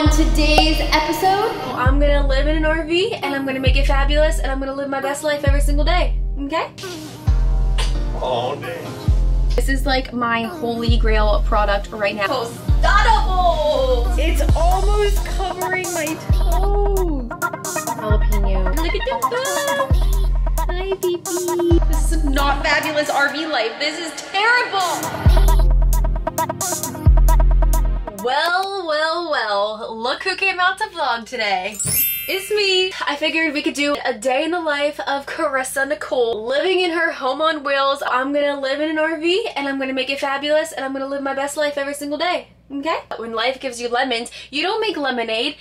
On today's episode, I'm gonna live in an RV and I'm gonna make it fabulous and I'm gonna live my best life every single day, okay? All day. This is like my holy grail product right now. Tostables! It's almost covering my toes. Jalapeno. Look at the hi, baby. This is not fabulous RV life. This is terrible. Well, look who came out to vlog today. It's me. I figured we could do a day in the life of Karissa Nichole, living in her home on wheels. I'm gonna live in an RV and I'm gonna make it fabulous and I'm gonna live my best life every single day, okay? When life gives you lemons, you don't make lemonade,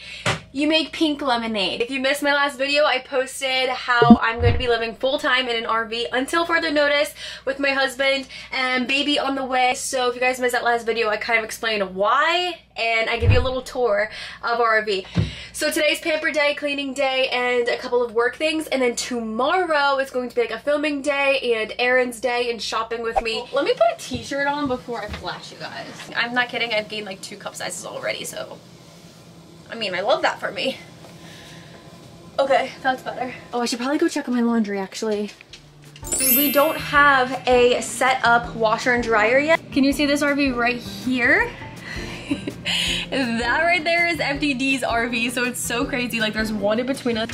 you make pink lemonade. If you missed my last video, I posted how I'm going to be living full-time in an RV until further notice with my husband and baby on the way. So if you guys missed that last video, I kind of explained why and I give you a little tour of our RV. So today's pamper day, cleaning day, and a couple of work things. And then tomorrow is going to be like a filming day and errands day and shopping with me. Let me put a t-shirt on before I flash you guys. I'm not kidding, I've gained like 2 cup sizes already, so I mean, I love that for me. Okay, that's better. Oh, I should probably go check on my laundry, actually. We don't have a set up washer and dryer yet. Can you see this RV right here? That right there is MTD's RV, so it's so crazy. Like, there's one in between us.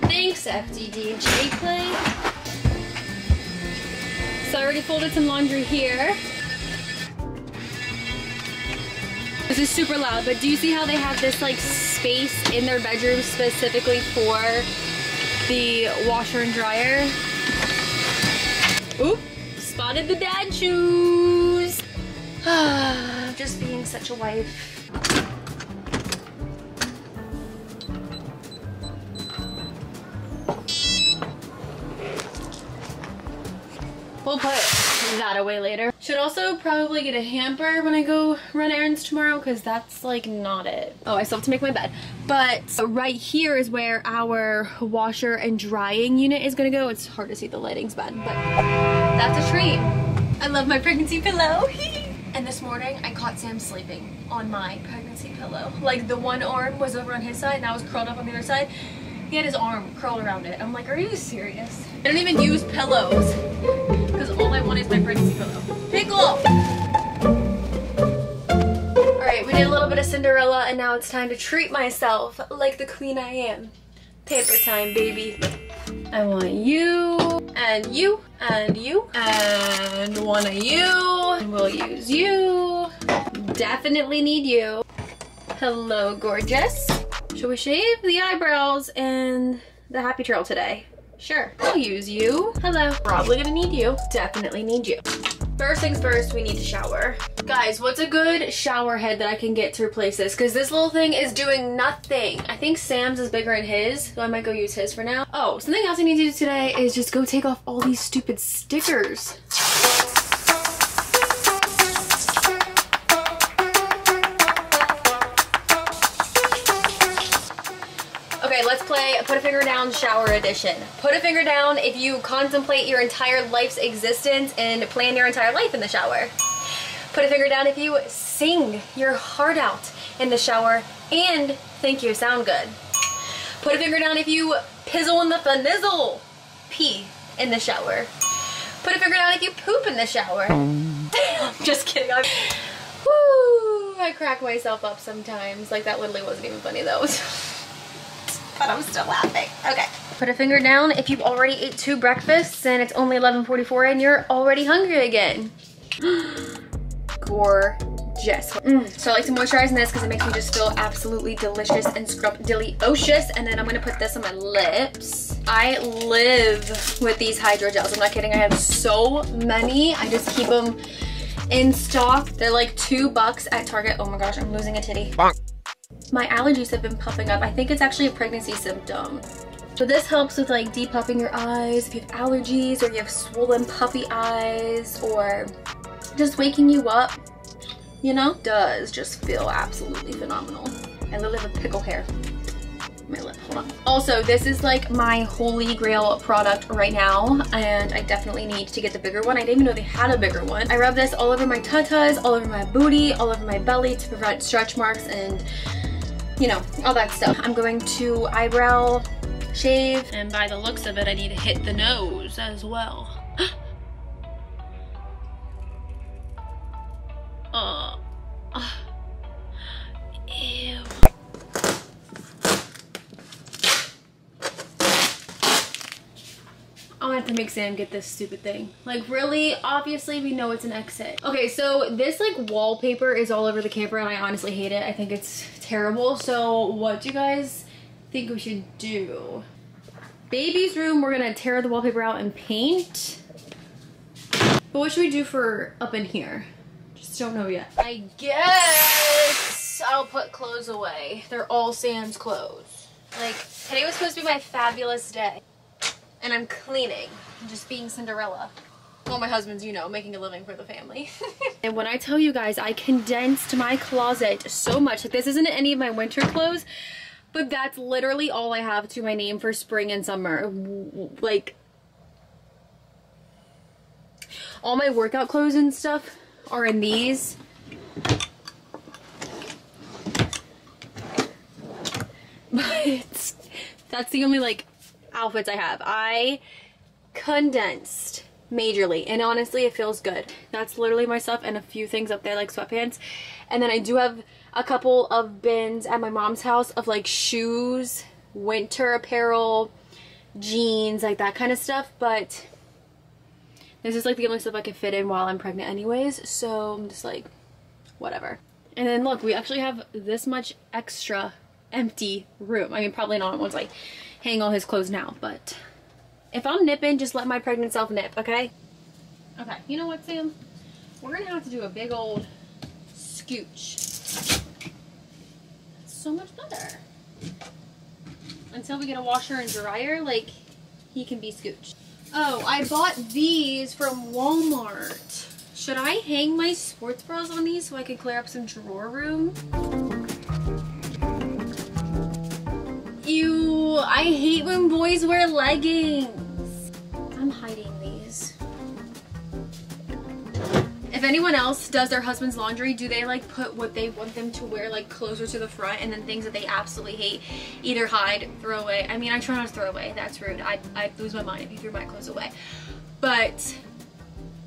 Thanks, FTD and J-Play. So I already folded some laundry here. This is super loud, but do you see how they have this like space in their bedroom specifically for the washer and dryer? Oop, spotted the dad shoes. Just being such a wife. We'll put that away later. Should also probably get a hamper when I go run errands tomorrow because that's like not it. Oh, I still have to make my bed. But right here is where our washer and drying unit is gonna go. It's hard to see, the lighting's bad, but that's a treat. I love my pregnancy pillow. And this morning I caught Sam sleeping on my pregnancy pillow. Like the one arm was over on his side and I was curled up on the other side. He had his arm curled around it. I'm like, are you serious? I don't even use pillows because all I want is my pregnancy pillow. Pickle! Alright, we did a little bit of Cinderella and now it's time to treat myself like the queen I am. Paper time, baby. I want you, and you, and you, and one of you. And we'll use you. Definitely need you. Hello, gorgeous. Should we shave the eyebrows and the happy trail today? Sure, I'll use you. Hello. Probably gonna need you. Definitely need you. First things first, we need to shower. Guys, what's a good shower head that I can get to replace this? Because this little thing is doing nothing. I think Sam's is bigger than his, so I might go use his for now. Oh, something else I need to do today is just go take off all these stupid stickers. Okay, let's play Put a Finger Down Shower Edition. Put a finger down if you contemplate your entire life's existence and plan your entire life in the shower. Put a finger down if you sing your heart out in the shower and think you sound good. Put a finger down if you pizzle in the finizzle, pee in the shower. Put a finger down if you poop in the shower. I'm just kidding. Woo, I crack myself up sometimes. Like, that literally wasn't even funny though. But I'm still laughing. Okay. Put a finger down if you've already ate 2 breakfasts and it's only 11:44 and you're already hungry again. Gorgeous. So I like to moisturize in this because it makes me just feel absolutely delicious and scrumptious. And then I'm gonna put this on my lips. I live with these hydro gels. I'm not kidding. I have so many. I just keep them in stock. They're like $2 at Target. Oh my gosh, I'm losing a titty. Bonk. My allergies have been puffing up. I think it's actually a pregnancy symptom. So this helps with like depuffing your eyes if you have allergies or you have swollen puffy eyes or just waking you up, you know? Does just feel absolutely phenomenal. I literally have pickle hair. my lip, hold on. Also, this is like my holy grail product right now, and I definitely need to get the bigger one. I didn't even know they had a bigger one. I rub this all over my tatas, all over my booty, all over my belly to prevent stretch marks and, you know, all that stuff. I'm going to eyebrow shave, and by the looks of it, I need to hit the nose as well. Ew. I'm gonna have to make Sam get this stupid thing. Like, really? Obviously, we know it's an exit. Okay, so this like wallpaper is all over the camper, and I honestly hate it. I think it's terrible. So what do you guys think we should do? Baby's room, we're gonna tear the wallpaper out and paint. But what should we do for up in here? Just don't know yet. I guess I'll put clothes away. They're all Sam's clothes. Like, today was supposed to be my fabulous day. And I'm cleaning. I'm just being Cinderella. Well, my husband's, you know, making a living for the family. And when I tell you guys, I condensed my closet so much. Like, this isn't any of my winter clothes, but that's literally all I have to my name for spring and summer. Like, all my workout clothes and stuff are in these. But that's the only, like, outfits I have. I condensed majorly, and honestly it feels good. That's literally my stuff and a few things up there like sweatpants, and then I do have a couple of bins at my mom's house of like shoes, winter apparel, jeans, like that kind of stuff, but this is like the only stuff I can fit in while I'm pregnant anyways, so I'm just like whatever. And then look, we actually have this much extra empty room. I mean, probably not once I hang all his clothes now, but if I'm nipping, just let my pregnant self nip, okay? Okay, you know what, Sam? We're gonna have to do a big old scooch. That's so much better. Until we get a washer and dryer, like, he can be scooched. Oh, I bought these from Walmart. Should I hang my sports bras on these so I can clear up some drawer room? Ew, I hate when boys wear leggings. I'm hiding these. If anyone else does their husband's laundry, do they like put what they want them to wear like closer to the front, and then things that they absolutely hate either hide, throw away? I mean, I try not to throw away. That's rude. I'd lose my mind if you threw my clothes away. But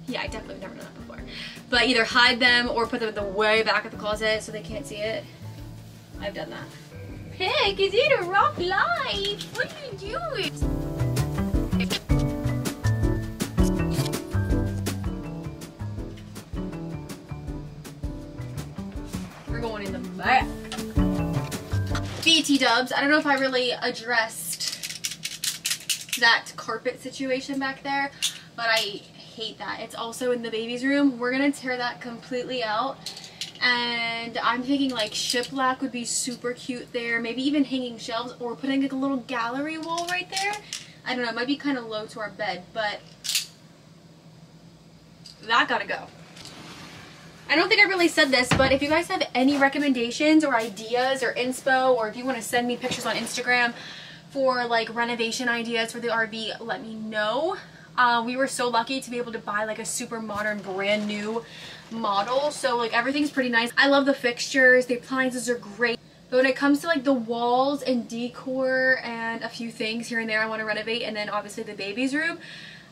yeah, I definitely have never done that before. But either hide them or put them at the way back of the closet so they can't see it. I've done that. Pig, is it a rough life? What are you doing? We're going in the back. BT dubs, I don't know if I really addressed that carpet situation back there, but I hate that. It's also in the baby's room. We're gonna tear that completely out. And I'm thinking like shiplap would be super cute there. Maybe even hanging shelves or putting like a little gallery wall right there. I don't know, it might be kind of low to our bed, but that gotta go. I don't think I really said this, but if you guys have any recommendations or ideas or inspo, or if you want to send me pictures on Instagram for like renovation ideas for the RV, let me know. We were so lucky to be able to buy like a super modern brand new model, so like everything's pretty nice. I love the fixtures, the appliances are great, but when it comes to like the walls and decor and a few things here and there I want to renovate, and then obviously the baby's room,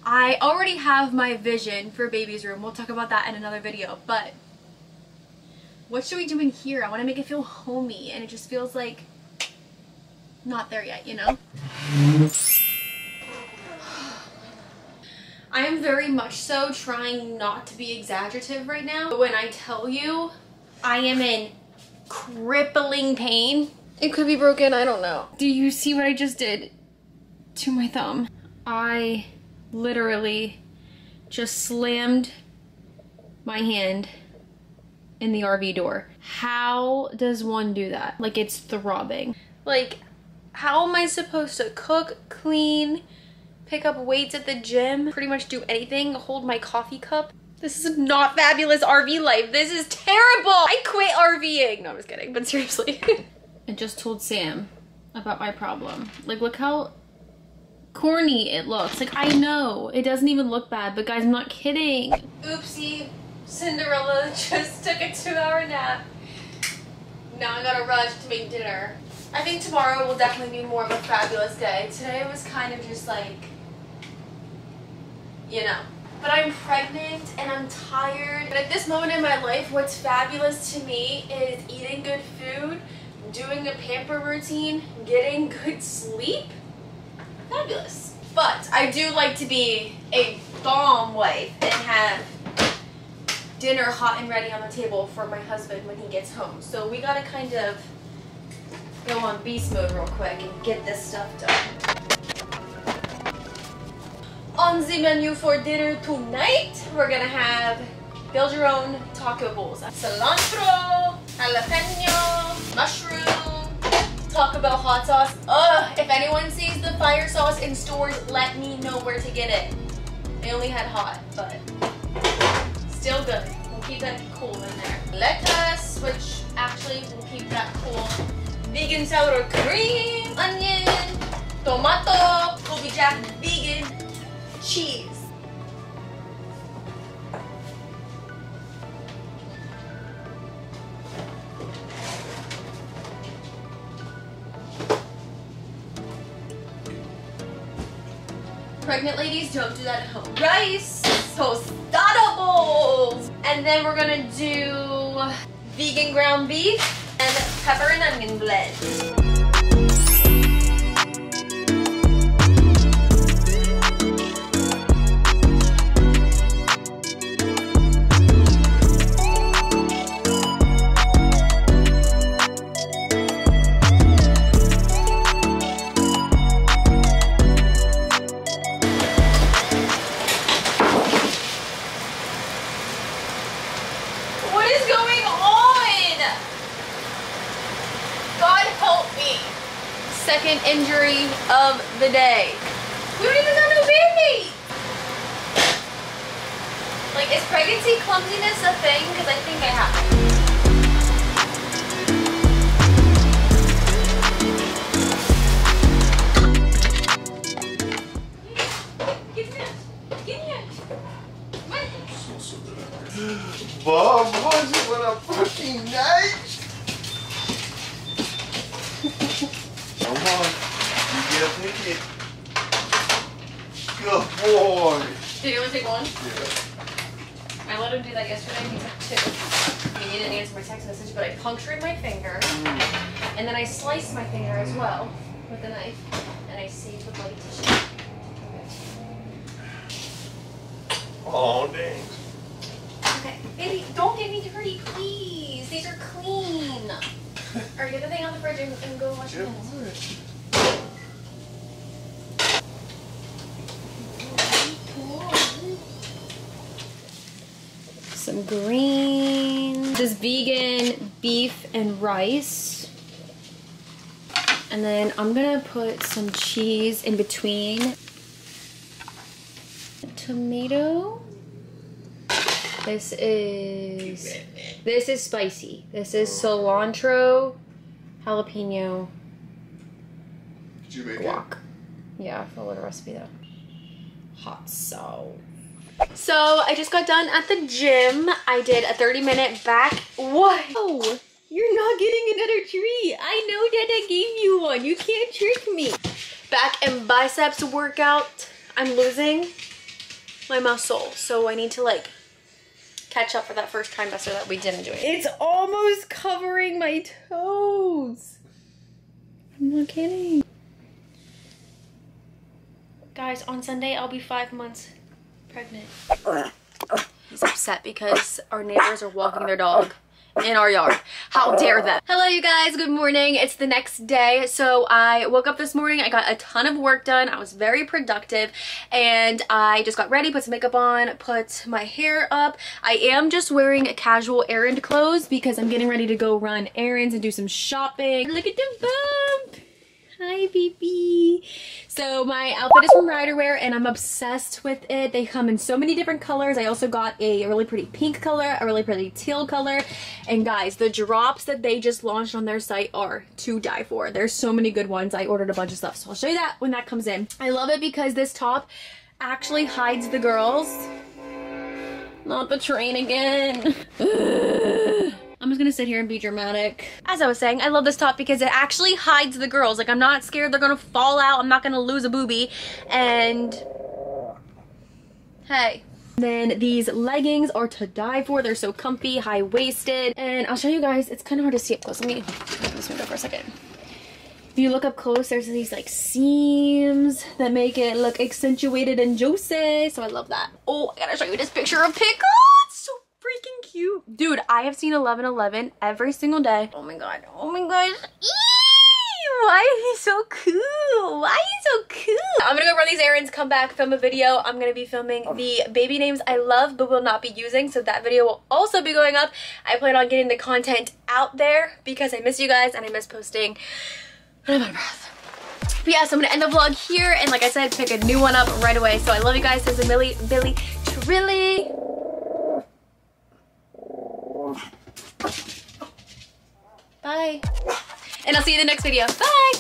I already have my vision for baby's room. We'll talk about that in another video, but what should we do in here? I want to make it feel homey, and it just feels like not there yet, you know? I am very much so trying not to be exaggerative right now, but when I tell you I am in crippling pain, it could be broken, I don't know. Do you see what I just did to my thumb? I literally just slammed my hand in the RV door. How does one do that? Like, it's throbbing. Like, how am I supposed to cook, clean, pick up weights at the gym, pretty much do anything, hold my coffee cup? This is not fabulous RV life. This is terrible. I quit RVing. No, I'm just kidding, but seriously. I just told Sam about my problem. Like, look how corny it looks. Like, I know it doesn't even look bad, but guys, I'm not kidding. Oopsie, Cinderella just took a 2-hour nap. Now I gotta rush to make dinner. I think tomorrow will definitely be more of a fabulous day. Today was kind of just like, you know. But I'm pregnant and I'm tired. But at this moment in my life, what's fabulous to me is eating good food, doing a pamper routine, getting good sleep. Fabulous. But I do like to be a bomb wife and have dinner hot and ready on the table for my husband when he gets home. So we gotta kind of go on beast mode real quick and get this stuff done. On the menu for dinner tonight, we're gonna have build your own taco bowls. Cilantro, jalapeno, mushroom, Taco Bell hot sauce. Ugh, if anyone sees the fire sauce in stores, let me know where to get it. They only had hot, but still good. We'll keep that cool in there. Lettuce, which actually will keep that cool. Vegan sour cream, onion, tomato, Kobe Jack vegan, cheese. Pregnant ladies, don't do that at home. Rice, tostada bowls. And then we're gonna do vegan ground beef and pepper and onion blend. Second injury of the day. We don't even got no baby. Like, is pregnancy clumsiness a thing? Because I think I have. Bob, what a fucking night! Come on, you get a ticket. Good boy. Did you want to take one? Yeah. I let him do that yesterday. He took two. I mean, he didn't answer my text message, but I punctured my finger, and then I sliced my finger as well with the knife, and I saved the bloody tissue. Oh, dang. Okay, baby, don't get me dirty, please. These are clean. Or get the thing on the fridge and go wash your hands. Some greens. This vegan beef and rice. And then I'm gonna put some cheese in between. Tomato. This is spicy. This is cilantro, jalapeno, Did you make guac. Yeah, I followed a recipe though. Hot sauce. So I just got done at the gym. I did a 30-minute back. What? Oh, you're not getting another treat. I know that I gave you one. You can't trick me. Back and biceps workout. I'm losing my muscle, so I need to like catch up for that first trimester that we didn't do it. It's almost covering my toes. I'm not kidding. Guys, on Sunday, I'll be 5 months pregnant. He's upset because our neighbors are walking their dog in our yard. How dare them? Hello you guys, good morning. It's the next day. So I woke up this morning, I got a ton of work done. I was very productive and I just got ready, put some makeup on, put my hair up. I am just wearing casual errand clothes because I'm getting ready to go run errands and do some shopping. Look at the bump. Hi, baby. So my outfit is from Riderwear and I'm obsessed with it. They come in so many different colors. I also got a really pretty pink color, a really pretty teal color. And guys, the drops that they just launched on their site are to die for. There's so many good ones. I ordered a bunch of stuff, so I'll show you that when that comes in. I love it because this top actually hides the girls. Not the train again. I'm just gonna sit here and be dramatic. As I was saying, I love this top because it actually hides the girls. Like, I'm not scared they're gonna fall out. I'm not gonna lose a boobie. And hey. Then these leggings are to die for. They're so comfy, high-waisted. And I'll show you guys, it's kind of hard to see up close. Let me open this window for a second. If you look up close, there's these like seams that make it look accentuated and juicy. So I love that. Oh, I gotta show you this picture of Pickle. It's so freaking cute. Dude, I have seen 11:11 every single day. Oh my god. Oh my gosh. Eee! Why is he so cool? Why is he so cool? I'm gonna go run these errands, come back, film a video. I'm gonna be filming the baby names I love but will not be using. So that video will also be going up. I plan on getting the content out there because I miss you guys and I miss posting. I'm out of breath. But yeah, so I'm gonna end the vlog here and like I said, pick a new one up right away. So I love you guys. This is Billy, Trilly. Bye. And I'll see you in the next video. Bye.